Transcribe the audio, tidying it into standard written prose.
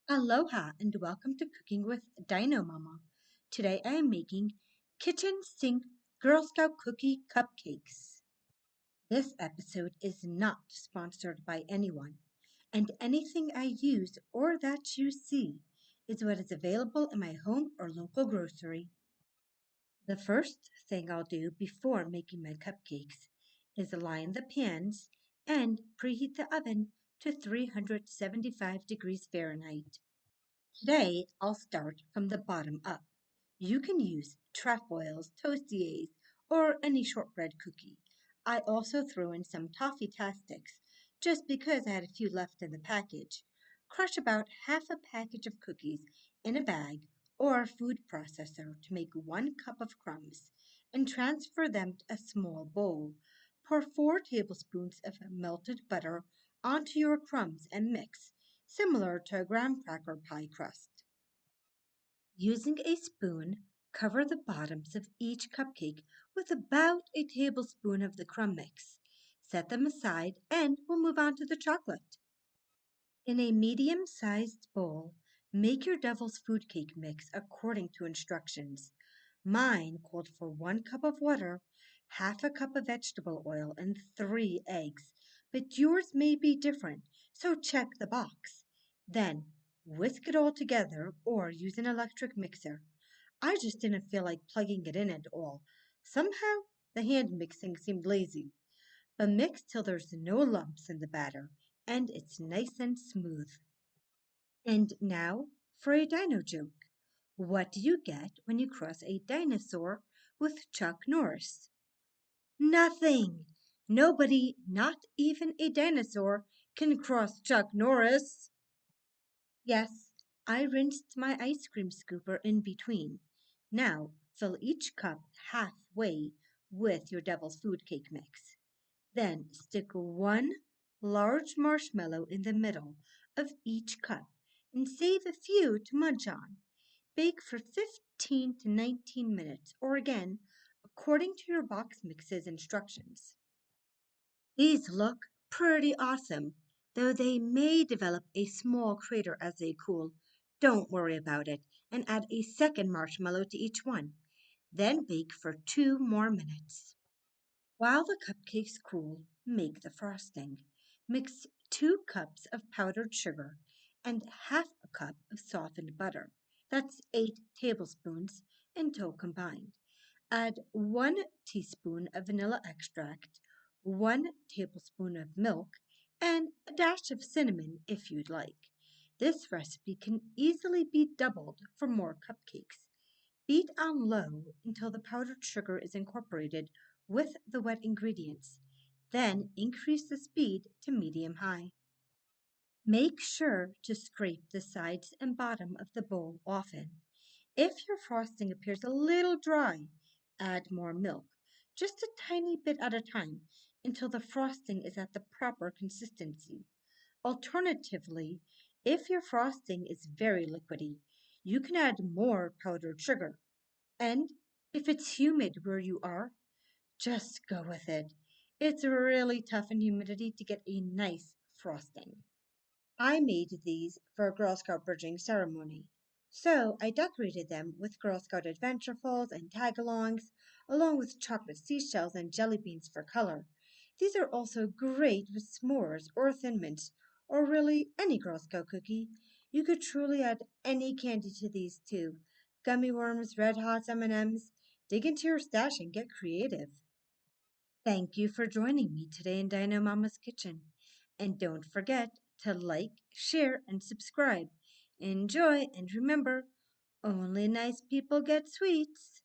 Aloha and welcome to Cooking with Dino Mama. Today I am making kitchen sink Girl Scout cookie cupcakes. This episode is not sponsored by anyone, and anything I use or that you see is what is available in my home or local grocery. The first thing I'll do before making my cupcakes is line the pans and preheat the oven to 375 degrees Fahrenheit. Today, I'll start from the bottom up. You can use trefoils, toasties, or any shortbread cookie. I also threw in some toffee-tastics just because I had a few left in the package. Crush about half a package of cookies in a bag or food processor to make 1 cup of crumbs and transfer them to a small bowl. Pour 4 tablespoons of melted butter onto your crumbs and mix similar to a graham cracker pie crust. Using a spoon, cover the bottoms of each cupcake with about a tablespoon of the crumb mix. Set them aside and we'll move on to the chocolate. In a medium-sized bowl, make your devil's food cake mix according to instructions. Mine called for 1 cup of water, half a cup of vegetable oil, and 3 eggs, but yours may be different, so check the box. Then whisk it all together or use an electric mixer. I just didn't feel like plugging it in at all. Somehow the hand mixing seemed lazy. But mix till there's no lumps in the batter and it's nice and smooth. And now for a dino joke. What do you get when you cross a dinosaur with Chuck Norris? Nothing! Nobody, not even a dinosaur, can cross Chuck Norris. Yes, I rinsed my ice cream scooper in between. Now fill each cup halfway with your devil's food cake mix. Then stick 1 large marshmallow in the middle of each cup and save a few to munch on. Bake for 15 to 19 minutes, or again, according to your box mix's instructions. These look pretty awesome, though they may develop a small crater as they cool. Don't worry about it and add a second marshmallow to each one. Then bake for 2 more minutes. While the cupcakes cool, make the frosting. Mix 2 cups of powdered sugar and half a cup of softened butter. That's 8 tablespoons until combined. Add 1 teaspoon of vanilla extract, 1 tablespoon of milk, and a dash of cinnamon if you'd like. This recipe can easily be doubled for more cupcakes. Beat on low until the powdered sugar is incorporated with the wet ingredients. Then increase the speed to medium-high. Make sure to scrape the sides and bottom of the bowl often. If your frosting appears a little dry, add more milk, just a tiny bit at a time, until the frosting is at the proper consistency. Alternatively, if your frosting is very liquidy, you can add more powdered sugar. And if it's humid where you are, just go with it. It's really tough in humidity to get a nice frosting. I made these for a Girl Scout bridging ceremony. So I decorated them with Girl Scout adventurefuls and tagalongs, along with chocolate seashells and jelly beans for color. These are also great with s'mores or thin mints, or really any Girl Scout cookie. You could truly add any candy to these too. Gummy worms, red hots, M&Ms. Dig into your stash and get creative. Thank you for joining me today in Dino Mama's Kitchen. And don't forget to like, share, and subscribe. Enjoy, and remember, only nice people get sweets.